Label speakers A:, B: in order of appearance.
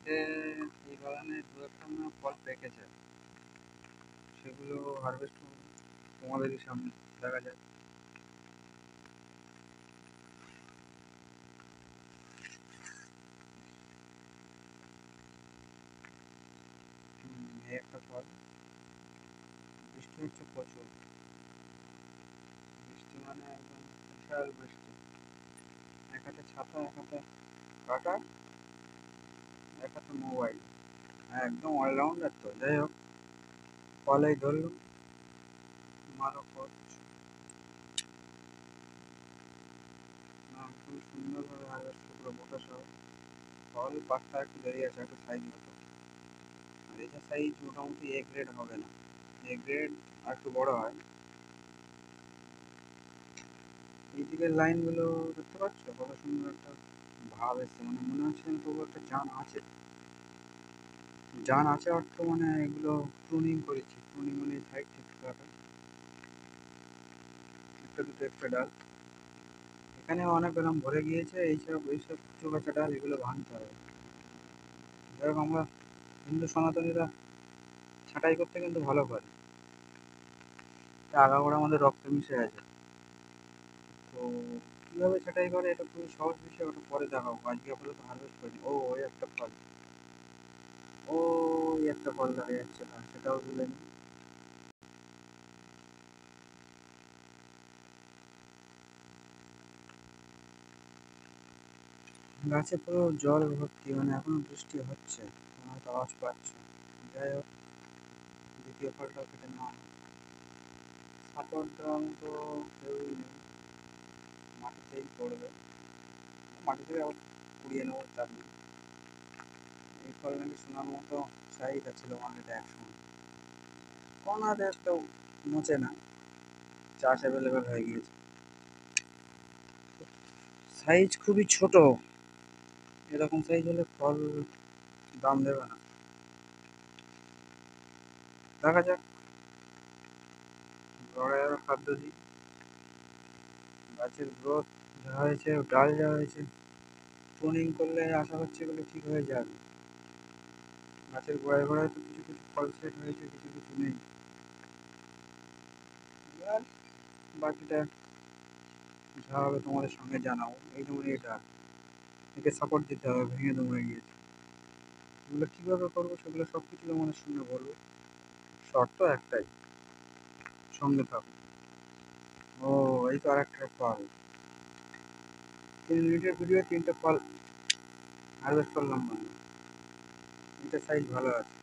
A: গাছে এই বাগানে দু একটা মনে হয় ফল পেকেছে, সেগুলো হারভেস্ট তোমাদেরই সামনে দেখা যায়। এই একটা ফল। বৃষ্টি হচ্ছে প্রচুর, বৃষ্টি মানে একদম বিশাল বৃষ্টি। এক হাতে ছাতা, এক হাতে কাটা, এক হাতে মোবাইল, একদম অলরাউন্ডার। তো যাই হোক, ফলেই ধরলাম মারো ফল। খুব সুন্দরভাবে হারভেস্ট করলো বোটা সহ। ফল পাকটা একটু দেরি আছে, একটু সাইজ মতো। আর এটা সাইজ মোটামুটি এ গ্রেড হবে না, এ গ্রেড আর একটু বড় হয়। এই দিকের লাইনগুলো দেখতে পাচ্ছ কত সুন্দর একটা ভাব এসছে, মানে মনে হচ্ছে তবু একটা জান আছে। জান আছে অর্থ মানে এগুলো প্রুনিং করেছি, প্রুনিং মানে সাইড ঠিক রাখা। একটা দুটো একটা ডাল এখানে অনেক এরকম ভরে গিয়েছে, এইসব ছোটো ডাল এগুলো ভাঙতে হবে। যাই হোক, আমরা হিন্দু সনাতনীরা ছাঁটাই করতে কিন্তু ভালো পারি, আগাগোড়া আমাদের রক্তে মিশে আছে। তো কীভাবে ছাঁটাই করে এটা খুবই সহজ বিষয়, ওটা পরে দেখাবো। আজকে আপাতত হারভেস্ট করিনি। ও ওই একটা ফল, ওই একটা ফল দেখা যাচ্ছে না, সেটাও তুলে নিই। গাছে পুরো জল ভর্তি, মানে এখনো বৃষ্টি হচ্ছে, তোমরা হয়তো আওয়াজ পাচ্ছ। যাই হোক, দ্বিতীয় ফলটাও কেটে নেওয়া হয়। সাপোর্ট দেওয়ার মতো কেউই নেই, মাটিতেই পড়বে। মাটি থেকে আবার কুড়িয়ে নেবো, চাপ নেই। এই ফল নাকি শোনার মতো চাহিদা ছিল মার্কেটে একসময়, কর্নারে একটা মোচে না, চাষ অ্যাভেলেবেল হয়ে গিয়েছে। সাইজ খুবই ছোট, এরকম সাইজ হলে ফল দাম দেবে না। দেখা যাক, গড়াই আরও খাদ্য দিই। গাছের গ্রোথ যা হয়েছে, ডাল যা হয়েছে, প্রুনিং করলে আশা করছি এগুলো ঠিক হয়ে যাবে। গাছের গোড়ায় গোড়ায় তো কিছু কিছু ফল সেট হয়েছে, কিছু কিছু নেই। এবার বাকিটা যা হবে তোমাদের সঙ্গে জানাবো। এই যেমন এটা, একে সাপোর্ট দিতে হবে, ভেঙে দুমড়ে গিয়েছে। এগুলো কীভাবে করবো সেগুলো সব কিছু তোমাদের সঙ্গে বলবো, শর্ত একটাই, সঙ্গে থাকো। ও, এই তো আর একটা ফল। 3 মিনিটের ভিডিও 3টে ফল হারভেস্ট করলাম বন্ধু। এটা সাইজ ভালো আছে।